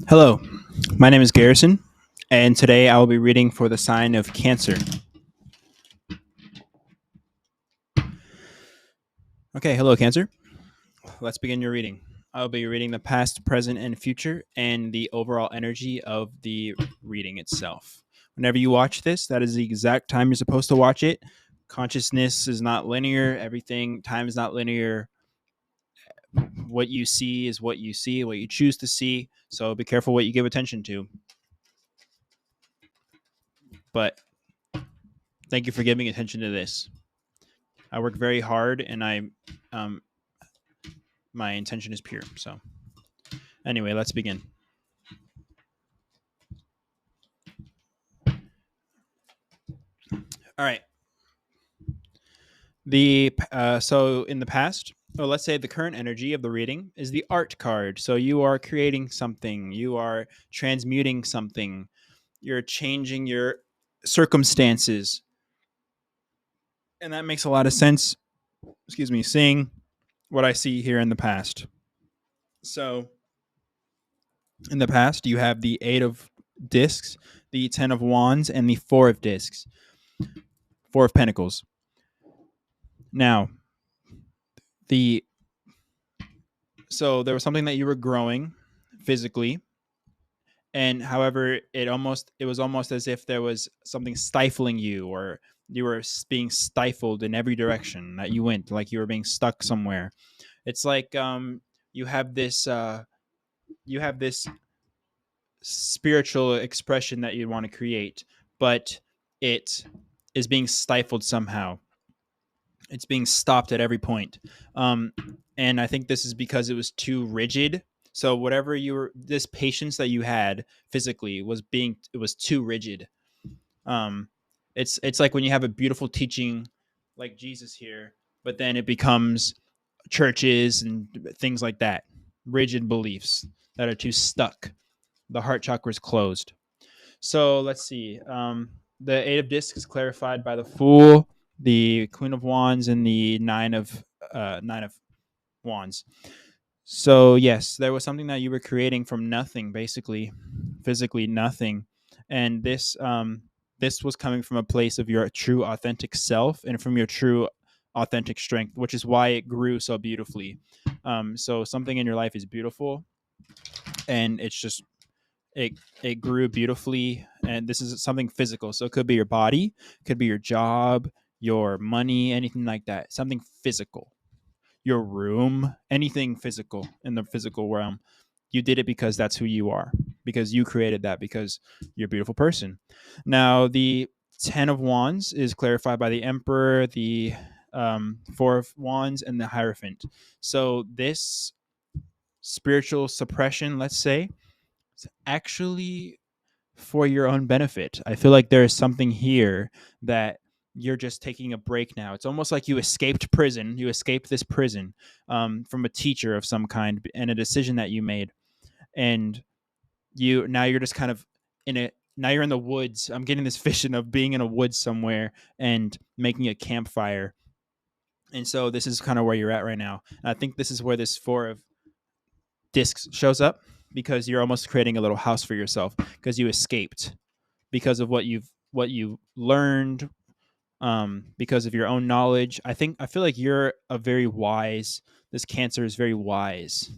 Hello, my name is Garrison, and today I will be reading for the sign of Cancer. Okay, hello, Cancer. Let's begin your reading. I'll be reading the past, present, and future, and the overall energy of the reading itself. Whenever you watch this, that is the exact time you're supposed to watch it. Consciousness is not linear, time is not linear. What you see is what you see, what you choose to see, so be careful what you give attention to. But thank you for giving attention to this. I work very hard, and um, my intention is pure. So, anyway, let's begin. All right. So in the past, or let's say the current energy of the reading is the art card. So you are creating something, you are transmuting something, you're changing your circumstances, and that makes a lot of sense. Excuse me, seeing what I see here in the past. So in the past, you have the Eight of Discs, the Ten of Wands, and the Four of Discs, Four of Pentacles. Now, the so there was something that you were growing physically, and however it was almost as if there was something stifling you, or you were being stifled in every direction that you went, like you were being stuck somewhere. It's like you have this you have this spiritual expression that you want to create, but it is being stifled somehow. It's being stopped at every point. Um, and I think this is because it was too rigid. So whatever this patience that you had physically it was too rigid. Um, it's like when you have a beautiful teaching like Jesus here, but then it becomes churches and things like that, rigid beliefs that are too stuck. The heart chakra is closed. So let's see. The Eight of Discs is clarified by the Fool, the Queen of Wands, and the Nine of Wands. So yes, there was something that you were creating from nothing, basically, physically nothing, and this was coming from a place of your true authentic self and from your true authentic strength, which is why it grew so beautifully. So something in your life is beautiful, and it it grew beautifully, and this is something physical, so it could be your body, could be your job, your money, anything like that, something physical, your room, anything physical in the physical realm. You did it because that's who you are, because you created that, because you're a beautiful person. Now the Ten of Wands is clarified by the Emperor, the Four of Wands, and the Hierophant. So this spiritual suppression, let's say, is actually for your own benefit. I feel like there is something here that you're just taking a break now. It's almost like you escaped prison. You escaped this prison from a teacher of some kind and a decision that you made, and you're just kind of in it. Now you're in the woods. I'm getting this vision of being in a woods somewhere and making a campfire. And so this is kind of where you're at right now. And I think this is where this Four of Discs shows up, because you're almost creating a little house for yourself because you escaped, because of what you learned, because of your own knowledge. I feel like you're a very wise. This Cancer is very wise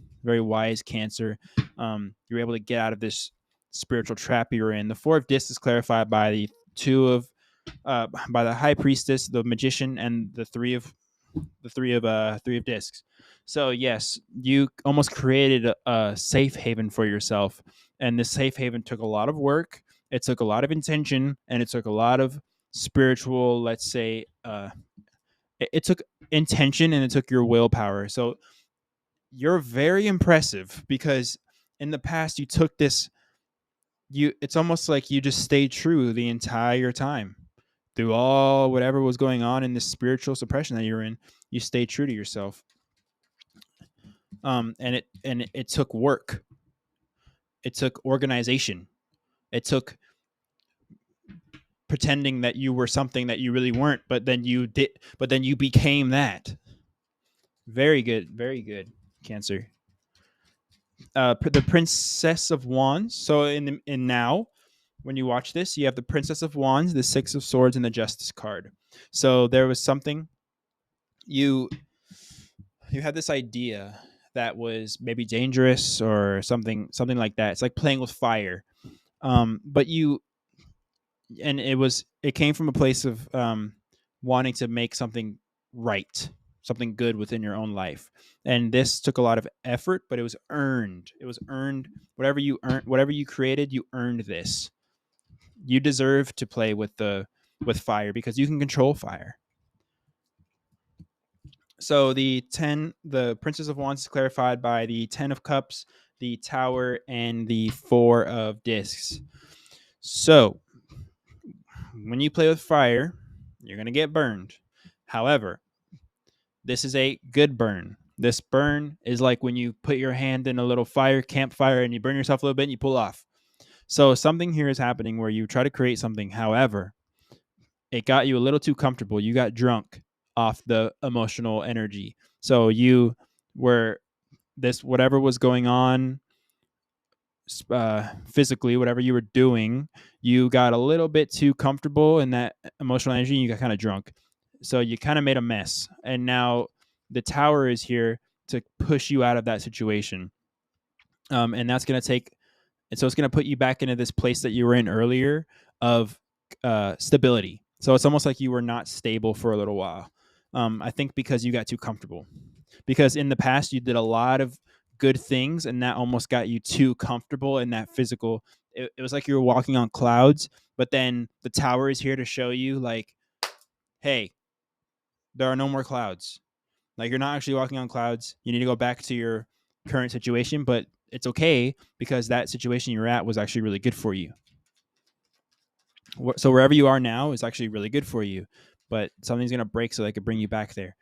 Cancer. You're able to get out of this spiritual trap you're in. The Four of Discs is clarified by the two of by the High Priestess, the Magician, and three of Discs. So yes, you almost created a safe haven for yourself, and this safe haven took a lot of work. It took a lot of intention, and it took a lot of spiritual, let's say, it took intention, and it took your willpower. So you're very impressive, because in the past you took this you it's almost like you just stayed true the entire time through all whatever was going on in this spiritual suppression that you're in. You stayed true to yourself. And it took work. It took organization. It took pretending that you were something that you really weren't, but then you became that. Very good, Cancer. the Princess of Wands. So in now, when you watch this, you have the Princess of Wands, the Six of Swords, and the Justice card. So there was something you had this idea that was maybe dangerous or something like that. It's like playing with fire. But you and it came from a place of wanting to make something right, something good within your own life. And this took a lot of effort, but it was earned. It was earned. Whatever you created, you earned this. You deserve to play with fire because you can control fire. So the Princess of Wands is clarified by the 10 of Cups, the Tower, and the 4 of Discs. So when you play with fire, you're going to get burned. However, this is a good burn. This burn is like when you put your hand in a little campfire, and you burn yourself a little bit and you pull off. So something here is happening where you try to create something. However, it got you a little too comfortable. You got drunk off the emotional energy. So you were whatever was going on physically, whatever you were doing, you got a little bit too comfortable in that emotional energy and you got kind of drunk. So you kind of made a mess. And now the Tower is here to push you out of that situation. And that's going to so it's going to put you back into this place that you were in earlier of stability. So it's almost like you were not stable for a little while. I think because you got too comfortable. Because in the past, you did a lot of good things, and that almost got you too comfortable in that physical. It was like you were walking on clouds, but then the Tower is here to show you, like, hey, there are no more clouds. Like, you're not actually walking on clouds. You need to go back to your current situation, but it's okay because that situation you're at was actually really good for you. So wherever you are now is actually really good for you, but something's going to break so they could bring you back there.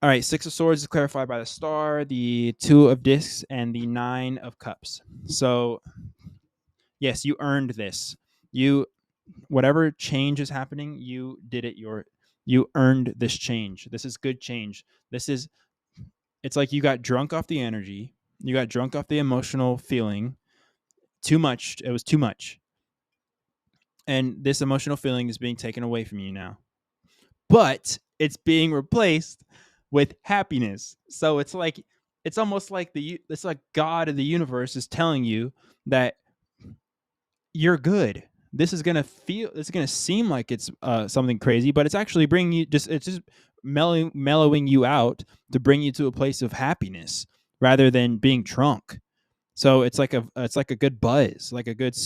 All right, Six of Swords is clarified by the Star, the Two of Discs, and the Nine of Cups. So, yes, you earned this. Whatever change is happening, you did it. You earned this change. This is good change. It's like you got drunk off the energy. You got drunk off the emotional feeling. Too much. It was too much. And this emotional feeling is being taken away from you now. But it's being replaced with happiness. So it's almost like it's like God of the universe is telling you that you're good. This is gonna seem like it's something crazy, but it's actually bringing you it's just mellowing you out to bring you to a place of happiness rather than being drunk. So it's like a good buzz, like a good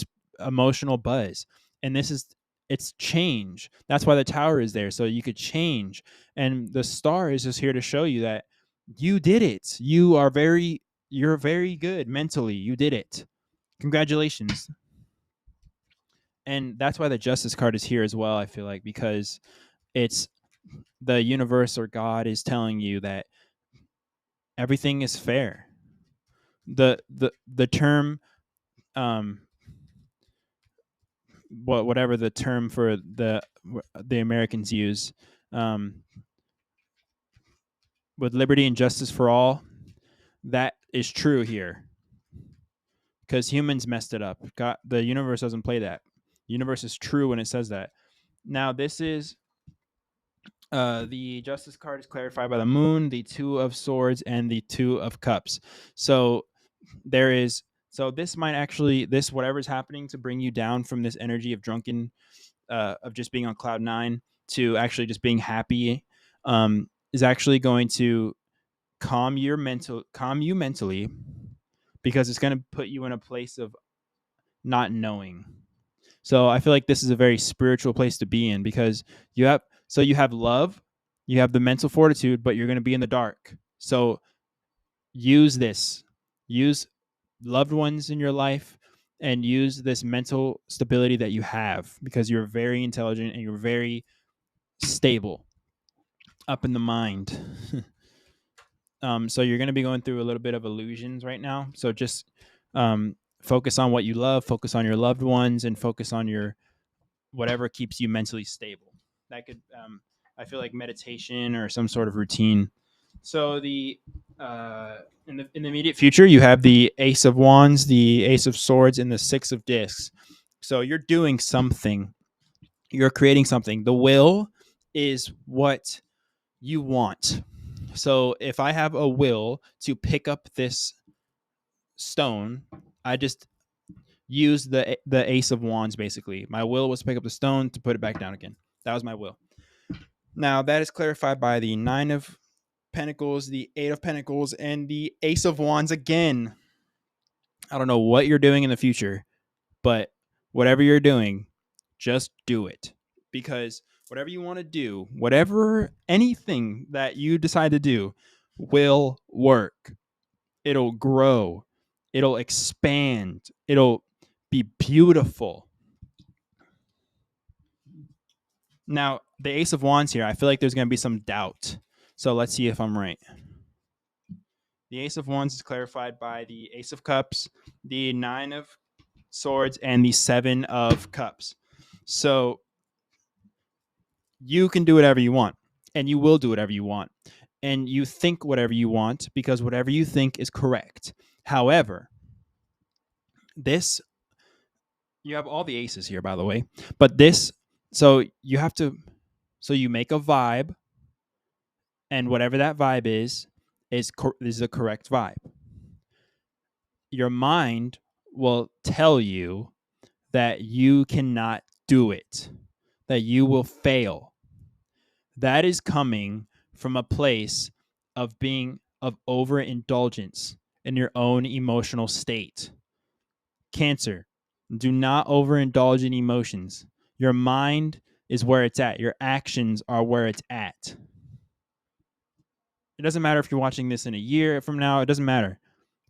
emotional buzz. And it's change. That's why the Tower is there, so you could change. And the Star is just here to show you that you did it. You're very good mentally. You did it. Congratulations. And that's why the Justice card is here as well, I feel like, because it's the universe or God is telling you that everything is fair. The term whatever the term for the Americans use, with liberty and justice for all, that is true here because humans messed it up. God, the universe doesn't play that. The universe is true when it says that. Now this is the Justice card is clarified by the Moon, the Two of Swords, and the Two of Cups. So this might actually, whatever's happening to bring you down from this energy of drunken, of just being on cloud nine to actually just being happy, is actually going to calm you mentally, because it's going to put you in a place of not knowing. So I feel like this is a very spiritual place to be in, because you have love, you have the mental fortitude, but you're going to be in the dark. So use loved ones in your life and use this mental stability that you have, because you're very intelligent and you're very stable up in the mind. So you're going to be going through a little bit of illusions right now. So just focus on what you love, focus on your loved ones, and focus on your whatever keeps you mentally stable. That could, I feel like meditation or some sort of routine So in the immediate future, you have the Ace of Wands, the Ace of Swords, and the Six of Discs. So you're doing something. You're creating something. The will is what you want. So if I have a will to pick up this stone, I just use the Ace of Wands. Basically, my will was to pick up the stone to put it back down again. That was my will. Now that is clarified by the Nine of Pentacles, the Eight of Pentacles, and the Ace of Wands again. I don't know what you're doing in the future, but whatever you're doing, just do it. Because whatever you want to do, anything that you decide to do will work. It'll grow. It'll expand. It'll be beautiful. Now, the Ace of Wands here, I feel like there's going to be some doubt. So let's see if I'm right. The Ace of Wands is clarified by the Ace of Cups, the Nine of Swords, and the Seven of Cups. So you can do whatever you want, and you will do whatever you want, and you think whatever you want because whatever you think is correct. However, you have all the aces here, by the way, but so you make a vibe, and whatever that vibe is the correct vibe. Your mind will tell you that you cannot do it, that you will fail. That is coming from a place of overindulgence in your own emotional state. Cancer, do not overindulge in emotions. Your mind is where it's at. Your actions are where it's at. It doesn't matter if you're watching this in a year from now. It doesn't matter.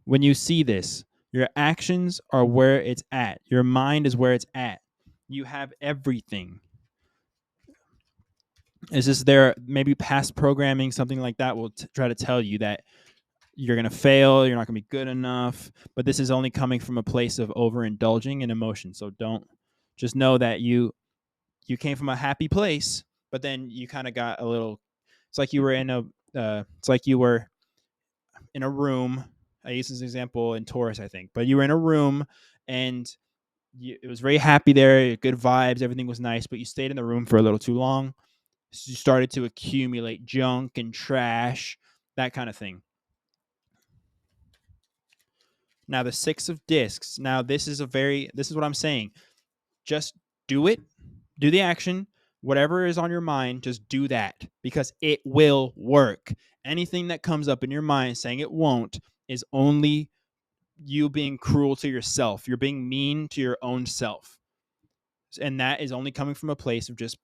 When you see this, your actions are where it's at. Your mind is where it's at. You have everything. Is this there maybe past programming, something like that will try to tell you that you're going to fail, you're not going to be good enough, but this is only coming from a place of overindulging in emotion. So just know that you came from a happy place, but then you kind of got a little, it's like you were in a room. I use this example in Taurus, I think, but you were in a room and it was very happy there, good vibes, everything was nice, but you stayed in the room for a little too long. So you started to accumulate junk and trash, that kind of thing. Now the Six of Discs. Now this is what I'm saying. Just do it. Do the action. Whatever is on your mind, just do that because it will work. Anything that comes up in your mind saying it won't is only you being cruel to yourself. You're being mean to your own self. And that is only coming from a place of just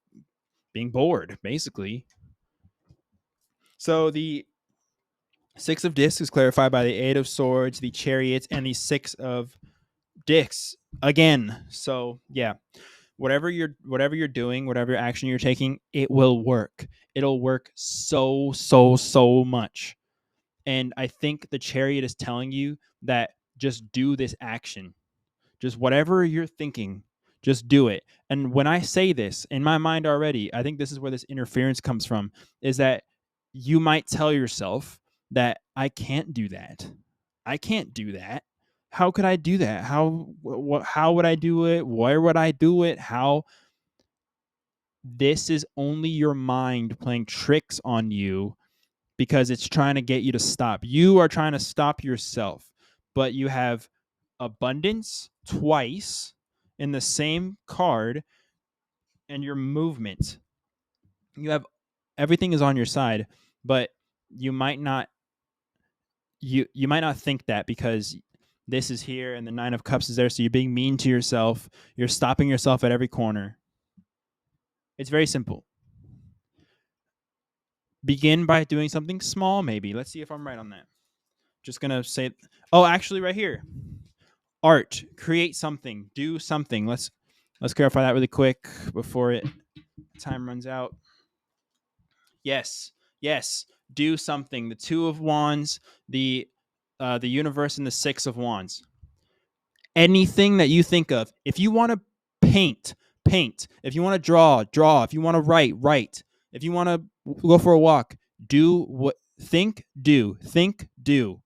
being bored, basically. So the Six of Discs is clarified by the Eight of Swords, the Chariots, and the Six of Discs again. So yeah, whatever you're doing, whatever action you're taking, it will work. It'll work so much. And I think the Chariot is telling you that just do this action. Just whatever you're thinking, just do it. And when I say this in my mind already, I think this is where this interference comes from, is that you might tell yourself that I can't do that. I can't do that. How could I do that? How would I do it? Where would I do it? How? This is only your mind playing tricks on you because it's trying to get you to stop. You are trying to stop yourself, but you have abundance twice in the same card and your movement. You have everything is on your side, but you might not think that because this is here and the Nine of Cups is there, so you're being mean to yourself. You're stopping yourself at every corner. It's very simple. Begin by doing something small, maybe. Let's see if I'm right on that. Just going to say, actually right here. Art, create something, do something. Let's clarify that really quick before time runs out. Yes, do something. The Two of Wands, the Universe, and the Six of Wands. Anything that you think of. If you want to paint. If you want to draw. If you want to write. If you want to go for a walk, Think, do. Think, do.